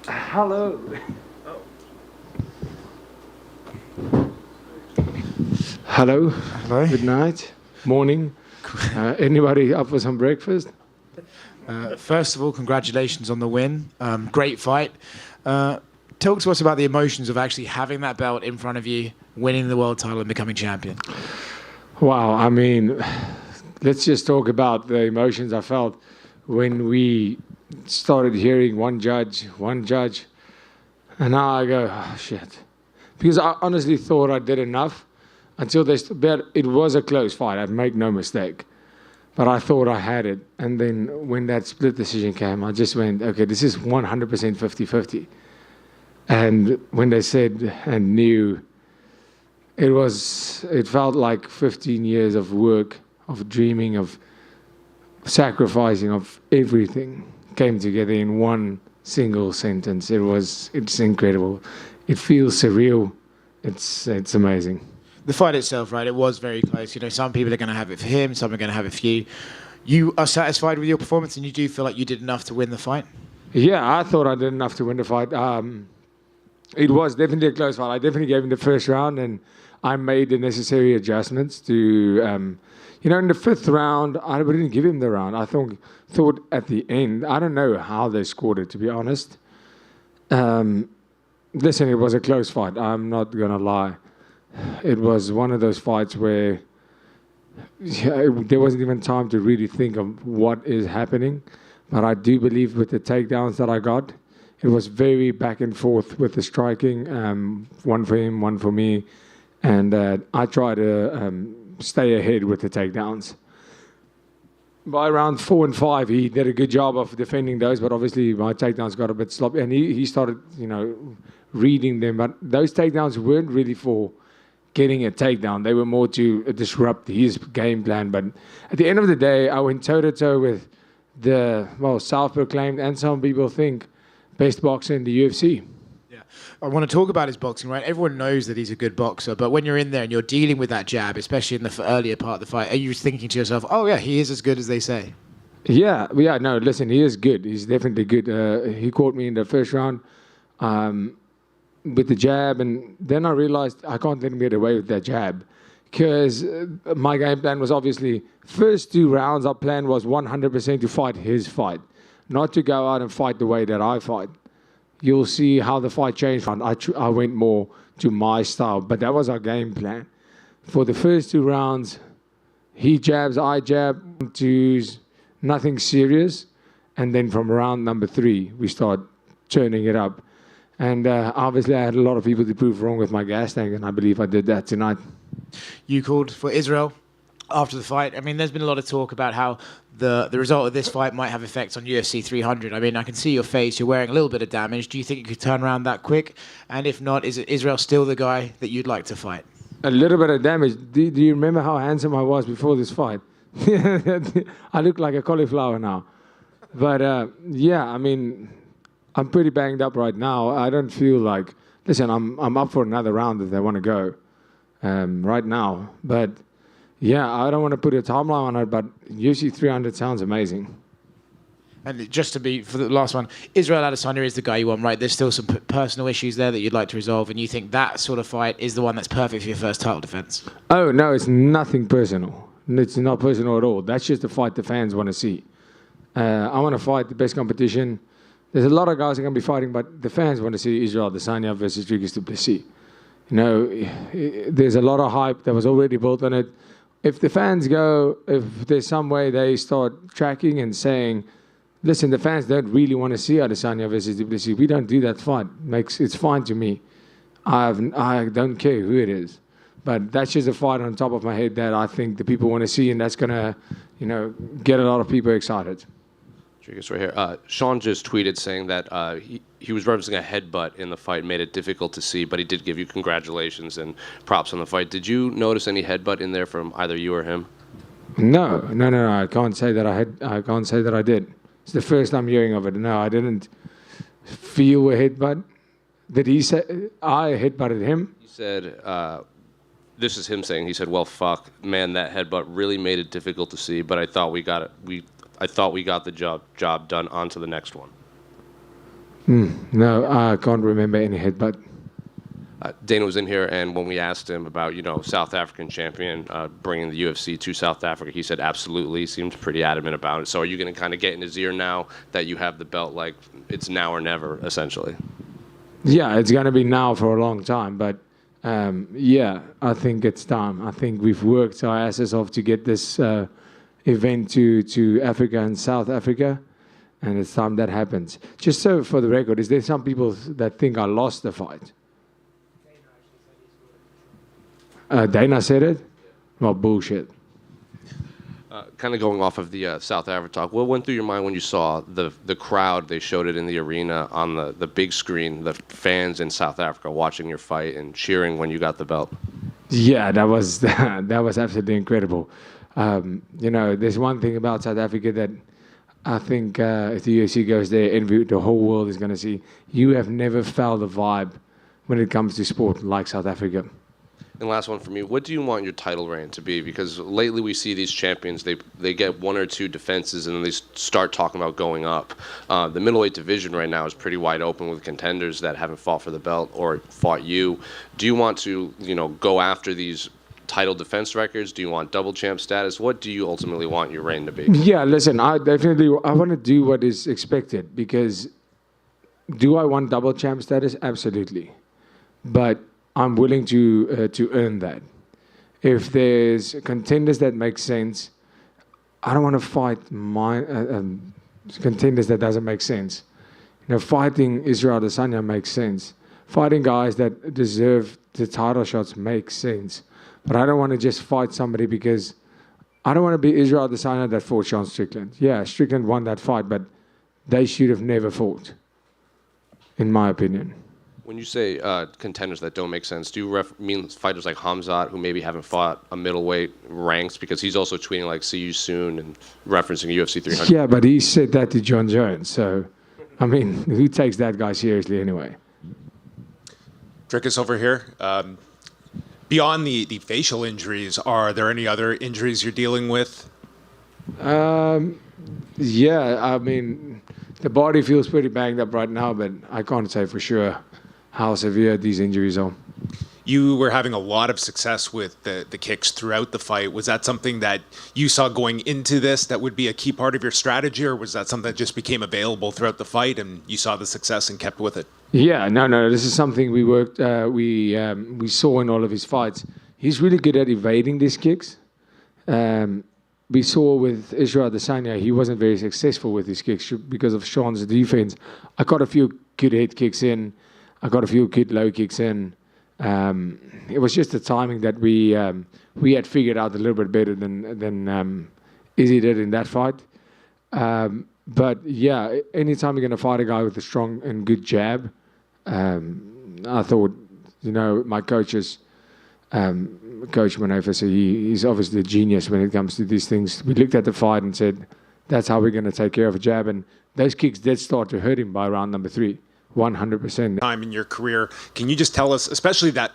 Hello. Hello. Hello. Good night. Morning. Anybody up for some breakfast? First of all, congratulations on the win. Great fight. Talk to us about the emotions of actually having that belt in front of you, winning the world title and becoming champion. Wow. I mean, let's just talk about the emotions I felt when we started hearing one judge, and now I go, oh, shit. Because I honestly thought I did enough until but it was a close fight, I'd make no mistake. But I thought I had it. And then when that split decision came, I just went, okay, this is 100% 50-50. And when they said and knew, it felt like 15 years of work, of dreaming, of sacrificing, of everything came together in one single sentence. It's incredible. It feels surreal. It's amazing. The fight itself, right, it was very close. You know, some people are going to have it for him, some are going to have it for you. You are satisfied with your performance and you do feel like you did enough to win the fight? Yeah, I thought I did enough to win the fight. It was definitely a close fight. I definitely gave him the first round and I made the necessary adjustments to, in the fifth round, I didn't give him the round. I thought at the end, I don't know how they scored it, to be honest. Listen, it was a close fight. I'm not going to lie. It was one of those fights where there wasn't even time to really think of what is happening. But I do believe with the takedowns that I got, it was very back and forth with the striking, one for him, one for me. And I tried to stay ahead with the takedowns. By round 4 and 5, he did a good job of defending those, but obviously my takedowns got a bit sloppy. And he started, reading them. But those takedowns weren't really for getting a takedown. They were more to disrupt his game plan. But at the end of the day, I went toe-to-toe with the, self-proclaimed, and some people think, best boxer in the UFC. Yeah, I want to talk about his boxing, right? Everyone knows that he's a good boxer, but when you're in there and you're dealing with that jab, especially in the earlier part of the fight, are you thinking to yourself, oh yeah, he is as good as they say? Yeah, no, listen, he is good. He's definitely good. He caught me in the first round with the jab, and then I realized I can't let him get away with that jab because my game plan was obviously first 2 rounds, our plan was 100% to fight his fight, not to go out and fight the way that I fight. You'll see how the fight changed. I went more to my style, but that was our game plan. For the first 2 rounds, he jabs, I jab, to nothing serious. And then from round number 3, we start turning it up. And obviously, I had a lot of people to prove wrong with my gas tank, and I believe I did that tonight. You called for Israel after the fight. I mean, there's been a lot of talk about how the result of this fight might have effects on UFC 300. I mean, I can see your face. You're wearing a little bit of damage. Do you think you could turn around that quick? And if not, is Israel still the guy that you'd like to fight? A little bit of damage. Do you remember how handsome I was before this fight? I look like a cauliflower now. But, I mean, I'm pretty banged up right now. I don't feel like... Listen, I'm up for another round if they want to go right now. But... yeah, I don't want to put a timeline on it, but UFC 300 sounds amazing. And just to be, for the last one, Israel Adesanya is the guy you want, right? There's still some personal issues there that you'd like to resolve, and you think that sort of fight is the one that's perfect for your first title defense? Oh, no, it's nothing personal. It's not personal at all. That's just the fight the fans want to see. I want to fight the best competition. There's a lot of guys that are going to be fighting, but the fans want to see Israel Adesanya versus Dricus Du Plessis. There's a lot of hype that was already built on it. If the fans go, if there's some way they start tracking and saying, listen, the fans don't really want to see Adesanya versus Du Plessis, we don't do that fight. It's fine to me. I don't care who it is. But that's just a fight on top of my head that I think the people want to see, and that's going to, get a lot of people excited. Dricus, right here. Sean just tweeted saying that he was referencing a headbutt in the fight, made it difficult to see, but he did give you congratulations and props on the fight. Did you notice any headbutt in there from either you or him? No. I can't say that I can't say that I did. It's the first I'm hearing of it. No, I didn't feel a headbutt. Did he say I headbutted him? He said, this is him saying, he said, well, fuck, man, that headbutt really made it difficult to see, but I thought I thought we got the job done, on to the next one? No, I can't remember any headbutt. Dana was in here, and when we asked him about, South African champion bringing the UFC to South Africa, he said absolutely. He seemed pretty adamant about it. So are you going to kind of get in his ear now that you have the belt, like it's now or never, essentially? Yeah, it's going to be now for a long time, but yeah, I think it's time. I think we've worked our asses off to get this event to Africa and South Africa, and it's time that happens. Just so for the record, is there some people that think I lost the fight? Dana said it? Well, bullshit. Kind of going off of the South Africa talk, what went through your mind when you saw the crowd? They showed it in the arena on the big screen, the fans in South Africa watching your fight and cheering when you got the belt. Yeah, that was that was absolutely incredible. There's one thing about South Africa that I think if the UFC goes there, the whole world is going to see. You have never felt a vibe when it comes to sport like South Africa. And last one for me, what do you want your title reign to be? Because lately we see these champions, they get one or two defenses and then they start talking about going up. The middleweight division right now is pretty wide open with contenders that haven't fought for the belt or fought you. Do you want to, go after these title defense records? Do you want double champ status? What do you ultimately want your reign to be? Yeah, listen, I want to do what is expected, because do I want double champ status? Absolutely. But I'm willing to earn that. If there's contenders that make sense, I don't want to fight contenders that doesn't make sense. Fighting Israel Adesanya makes sense. Fighting guys that deserve the title shots makes sense. But I don't want to just fight somebody because I don't want to be Israel Adesanya that fought Sean Strickland. Yeah, Strickland won that fight, but they should have never fought, in my opinion. When you say contenders that don't make sense, do you mean fighters like Hamzat, who maybe haven't fought a middleweight ranks? Because he's also tweeting like, see you soon, and referencing UFC 300. Yeah, but he said that to John Jones. So, I mean, who takes that guy seriously anyway? Dricus over here. Beyond the facial injuries, are there any other injuries you're dealing with? Yeah, I mean, the body feels pretty banged up right now, but I can't say for sure how severe these injuries are. You were having a lot of success with the kicks throughout the fight. Was that something that you saw going into this that would be a key part of your strategy, or was that something that just became available throughout the fight and you saw the success and kept with it? Yeah, no. This is something we worked, we saw in all of his fights. He's really good at evading these kicks. We saw with Israel Adesanya, he wasn't very successful with his kicks because of Sean's defense. I got a few good head kicks in. I got a few good low kicks in. It was just the timing that we had figured out a little bit better than Izzy did in that fight. But yeah, anytime you're going to fight a guy with a strong and good jab, I thought, my coaches, Coach Manofa, so he's obviously a genius when it comes to these things. We looked at the fight and said, that's how we're going to take care of a jab. And those kicks did start to hurt him by round number 3. 100%. Time in your career. Can you just tell us, especially that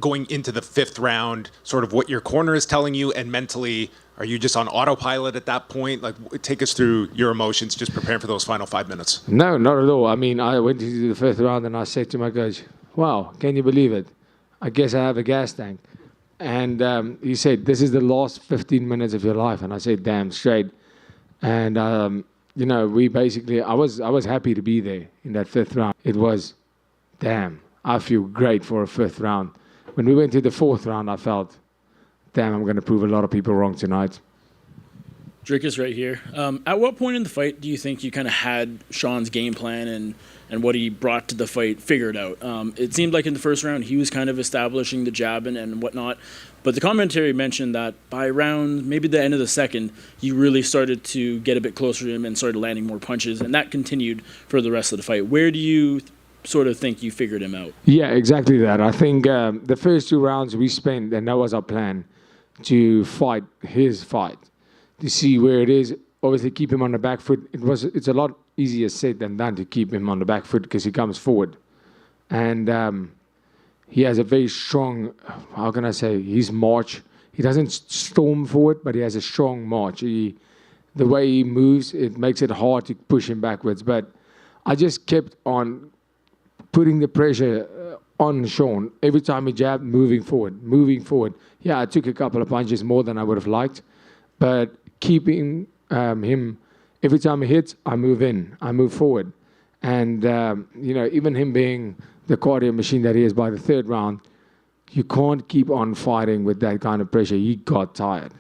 going into the 5th round, sort of what your corner is telling you, and mentally, are you just on autopilot at that point? Like, take us through your emotions, just preparing for those final 5 minutes. No, not at all. I mean, I went into the 5th round and I said to my coach, wow, can you believe it? I guess I have a gas tank. And he said, this is the last 15 minutes of your life. And I said, damn straight. And we basically, I was happy to be there in that 5th round. It was, damn, I feel great for a 5th round. When we went to the 4th round, I felt, damn, I'm going to prove a lot of people wrong tonight. Dricus right here. At what point in the fight do you think you kind of had Sean's game plan and what he brought to the fight figured out? It seemed like in the first round he was kind of establishing the jab and whatnot, but the commentary mentioned that by round, maybe the end of the 2nd, he really started to get a bit closer to him and started landing more punches, and that continued for the rest of the fight. Where do you sort of think you figured him out? Yeah, exactly that. I think the first 2 rounds we spent, and that was our plan, to fight his fight, to see where it is. Obviously, keep him on the back foot. It's a lot easier said than done to keep him on the back foot because he comes forward. And he has a very strong, how can I say, his march. He doesn't storm forward, but he has a strong march. the way he moves, it makes it hard to push him backwards. But I just kept on putting the pressure on Sean every time he jabbed, moving forward. Yeah, I took a couple of punches more than I would have liked, but keeping him, every time he hits, I move forward. And, even him being the cardio machine that he is by the third round, you can't keep on fighting with that kind of pressure. He got tired.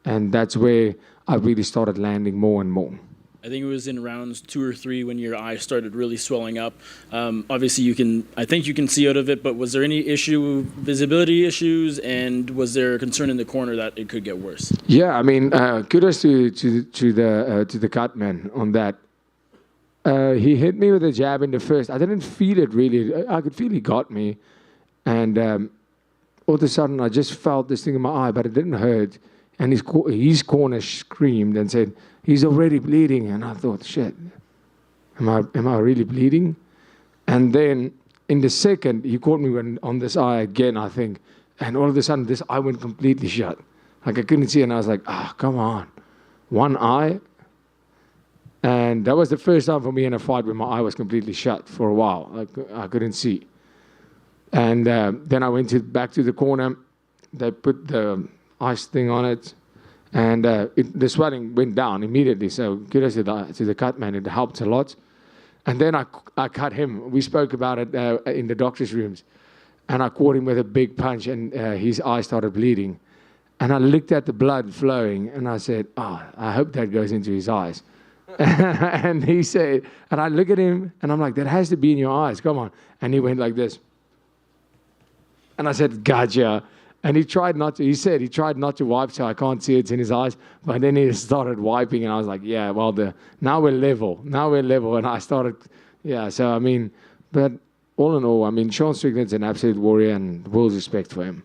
And that's where I really started landing more and more. I think it was in rounds 2 or 3 when your eye started really swelling up. Obviously, I think you can see out of it, but was there any visibility issues, and was there a concern in the corner that it could get worse? Yeah, I mean, kudos to the cut man on that. He hit me with a jab in the first. I didn't feel it really. I could feel he got me, and all of a sudden I just felt this thing in my eye, but it didn't hurt. And his corner screamed and said, "He's already bleeding." And I thought, shit, am I really bleeding? And then in the second, he caught me on this eye again, I think. And all of a sudden, this eye went completely shut. Like I couldn't see, and I was like, come on. One eye. And that was the first time for me in a fight where my eye was completely shut for a while. I couldn't see. And then I went back to the corner. They put the ice thing on it, and the swelling went down immediately. So kudos to the cut man, it helped a lot. And then I cut him. We spoke about it in the doctor's rooms, and I caught him with a big punch, and his eye started bleeding. And I looked at the blood flowing, and I said, I hope that goes into his eyes. And he said, and I look at him, and I'm like, that has to be in your eyes, come on. And he went like this. And I said, gotcha. And he tried not to wipe, so I can't see it's in his eyes. But then he started wiping, and I was like, yeah, well, now we're level. And I started, so I mean, but all in all, I mean, Sean Strickland's an absolute warrior, and world's respect for him.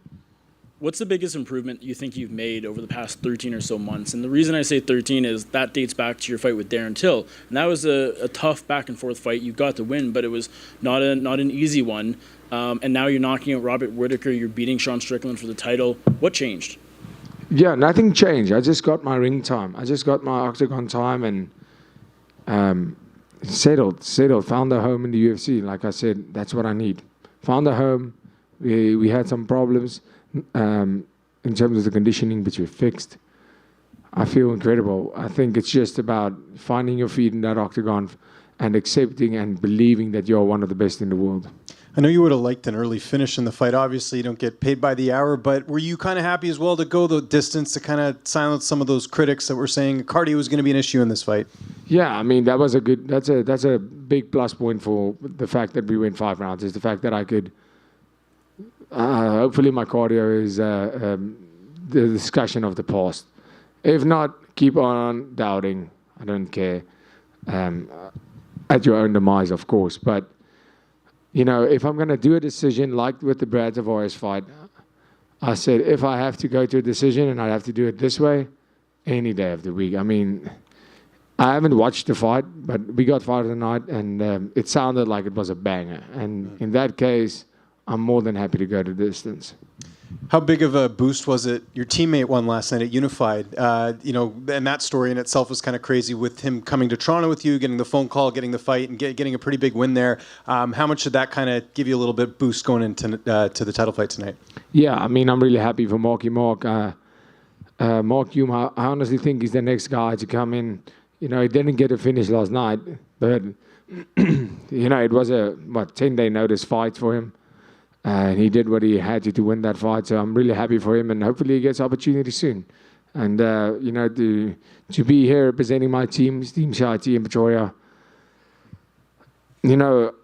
What's the biggest improvement you think you've made over the past 13 or so months? And the reason I say 13 is that dates back to your fight with Darren Till. And that was a tough back-and-forth fight. You got the win, but it was not an easy one. And now you're knocking out Robert Whittaker. You're beating Sean Strickland for the title. What changed? Yeah, nothing changed. I just got my ring time. I just got my octagon time and settled. Found a home in the UFC. Like I said, that's what I need. Found a home. We had some problems in terms of the conditioning, which we fixed. I feel incredible. I think it's just about finding your feet in that octagon and accepting and believing that you're one of the best in the world. I know you would have liked an early finish in the fight. Obviously, you don't get paid by the hour, but were you kind of happy as well to go the distance to kind of silence some of those critics that were saying cardio was going to be an issue in this fight? Yeah, I mean, that's a big plus point for the fact that we went 5 rounds, is the fact that I could, hopefully my cardio is the discussion of the past. If not, keep on doubting. I don't care. At your own demise, of course, but you know, if I'm going to do a decision like with the Brad Tavares fight, I said, if I have to go to a decision and I have to do it this way, any day of the week. I mean, I haven't watched the fight, but we got fight of the night, and it sounded like it was a banger. And in that case, I'm more than happy to go to the distance. How big of a boost was it? Your teammate won last night at Unified. You know, and that story in itself was kind of crazy with him coming to Toronto with you, getting the phone call, getting the fight, and getting a pretty big win there. How much did that kind of give you a little bit boost going into to the title fight tonight? Yeah, I mean, I'm really happy for Mark Hume. I honestly think he's the next guy to come in. You know, he didn't get a finish last night, but, you know, it was a, 10-day notice fight for him. And he did what he had to win that fight. So I'm really happy for him, and hopefully he gets opportunity soon. And, you know, to be here representing my team, Team CIT in Pretoria, you know,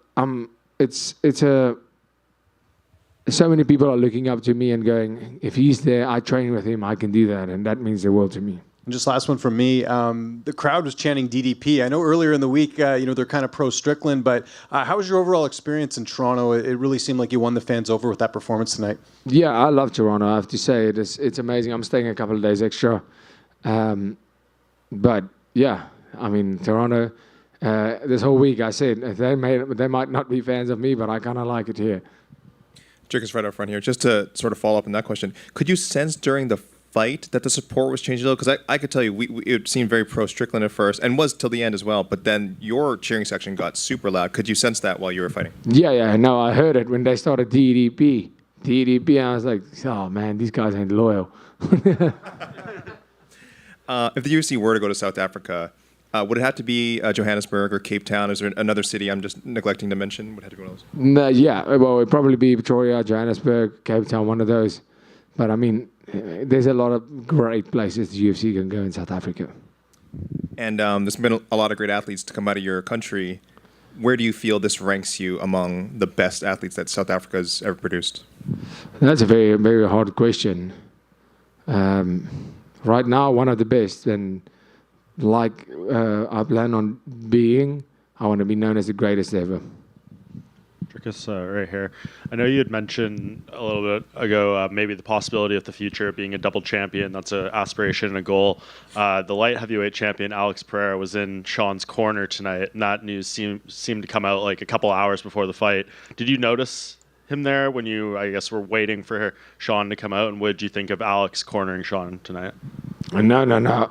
so many people are looking up to me and going, if he's there, I train with him, I can do that. And that means the world to me. And just last one from me. The crowd was chanting DDP. I know earlier in the week, you know, they're kind of pro Strickland, but how was your overall experience in Toronto? It really seemed like you won the fans over with that performance tonight. Yeah, I love Toronto. I have to say it's amazing. I'm staying a couple of days extra, but yeah, I mean Toronto. This whole week, I said they might not be fans of me, but I kind of like it here. Dricus right up front here. Just to sort of follow up on that question, could you sense during the fight that the support was changing a little? Because I could tell you, it seemed very pro Strickland at first, and was till the end as well. But then your cheering section got super loud. Could you sense that while you were fighting? Yeah, no, I heard it when they started DDP. I was like, oh man, these guys ain't loyal. If the UFC were to go to South Africa, would it have to be Johannesburg or Cape Town? Is there another city I'm just neglecting to mention? Would it have to be one of those? No, yeah, well, it'd probably be Pretoria, Johannesburg, Cape Town, one of those. But I mean, there's a lot of great places the UFC can go in South Africa. And there's been a lot of great athletes to come out of your country. Where do you feel this ranks you among the best athletes that South Africa has ever produced? That's a very, very hard question. Right now, one of the best, and like I plan on being, I want to be known as the greatest ever. Dricus, right here. I know you had mentioned a little bit ago maybe the possibility of the future being a double champion. That's an aspiration and a goal. The light heavyweight champion Alex Pereira was in Sean's corner tonight, and that news seemed to come out like a couple hours before the fight. Did you notice him there when you, I guess, were waiting for Sean to come out? And what did you think of Alex cornering Sean tonight? No.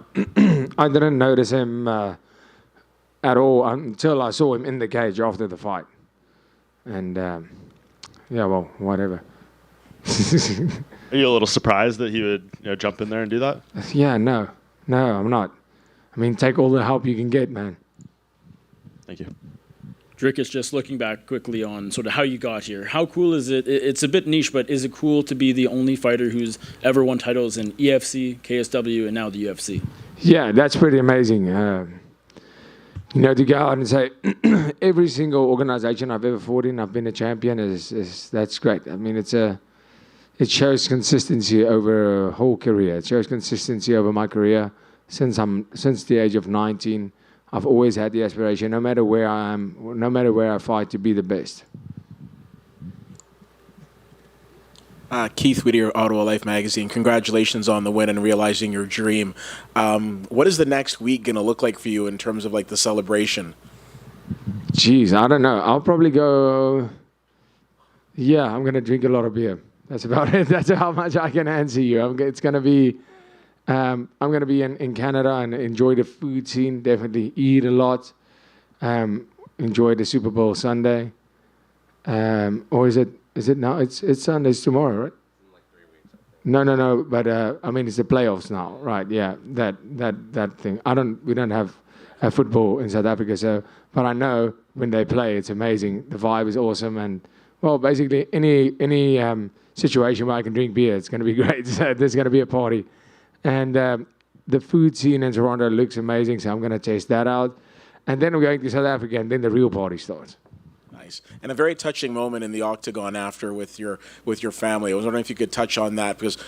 I didn't notice him at all until I saw him in the cage after the fight. And, yeah, well, whatever. Are you a little surprised that he would jump in there and do that? Yeah, no, I'm not. I mean, take all the help you can get, man. Thank you. Dricus, just looking back quickly on sort of how you got here. How cool is it? It's a bit niche, but is it cool to be the only fighter who's ever won titles in EFC, KSW, and now the UFC? Yeah, that's pretty amazing. To go out and say every single organization I've ever fought in, I've been a champion. That's great. I mean, it shows consistency over a whole career. It shows consistency over my career since the age of 19. I've always had the aspiration, no matter where I am, no matter where I fight, to be the best. Keith Whittier, Ottawa Life Magazine. Congratulations on the win and realizing your dream. What is the next week going to look like for you in terms of like the celebration? Jeez, I don't know. I'll probably go. Yeah, I'm going to drink a lot of beer. That's about it. That's how much I can answer you. It's going to be. I'm going to be in Canada and enjoy the food scene. Definitely eat a lot. Enjoy the Super Bowl Sunday. Or is it now? It's Sunday's tomorrow, right? Like 3 weeks. No. But I mean, it's the playoffs now, right? Yeah, that thing. We don't have football in South Africa, so. But I know when they play, it's amazing. The vibe is awesome, and well, basically any situation where I can drink beer, it's going to be great. So there's going to be a party. And the food scene in Toronto looks amazing, so I'm going to test that out. And then we're going to South Africa, and then the real party starts. Nice. And a very touching moment in the octagon after with your family. I was wondering if you could touch on that, because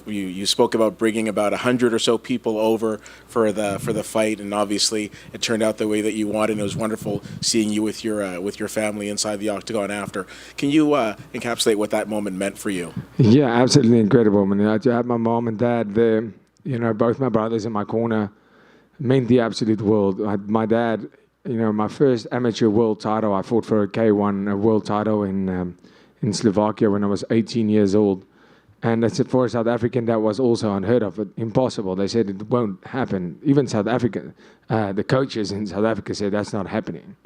you spoke about bringing about 100 or so people over for the fight, and obviously it turned out the way that you wanted. And it was wonderful seeing you with your family inside the octagon after. Can you encapsulate what that moment meant for you? Yeah, absolutely incredible. I mean, to have my mom and dad there, both my brothers in my corner, meant the absolute world. My dad. My first amateur world title, I fought for a K1 a world title in Slovakia when I was 18 years old. And for a South African, that was also unheard of, impossible. They said it won't happen. Even South Africa, the coaches in South Africa said that's not happening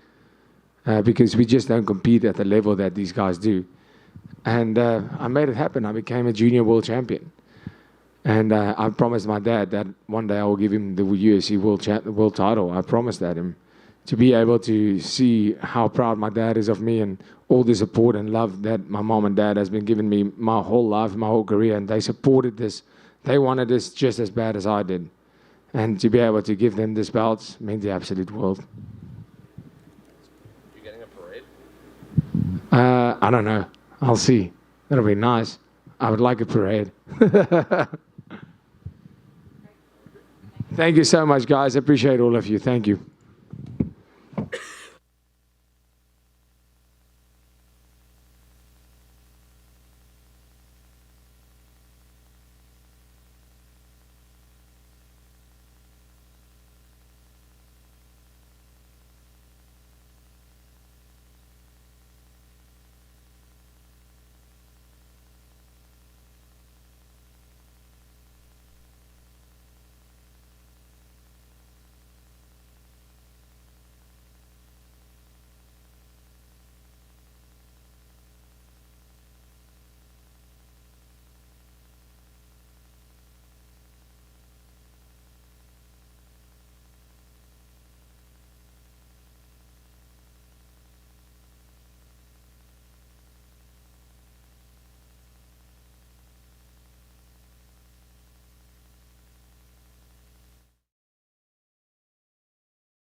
because we just don't compete at the level that these guys do. And I made it happen. I became a junior world champion. And I promised my dad that one day I will give him the UFC world title. I promised that him. To be able to see how proud my dad is of me and all the support and love that my mom and dad has been giving me my whole life, my whole career, and they supported this. They wanted this just as bad as I did. And to be able to give them this belt meant the absolute world. You getting a parade? I don't know. I'll see. That'll be nice. I would like a parade. Thank you so much, guys. I appreciate all of you. Thank you.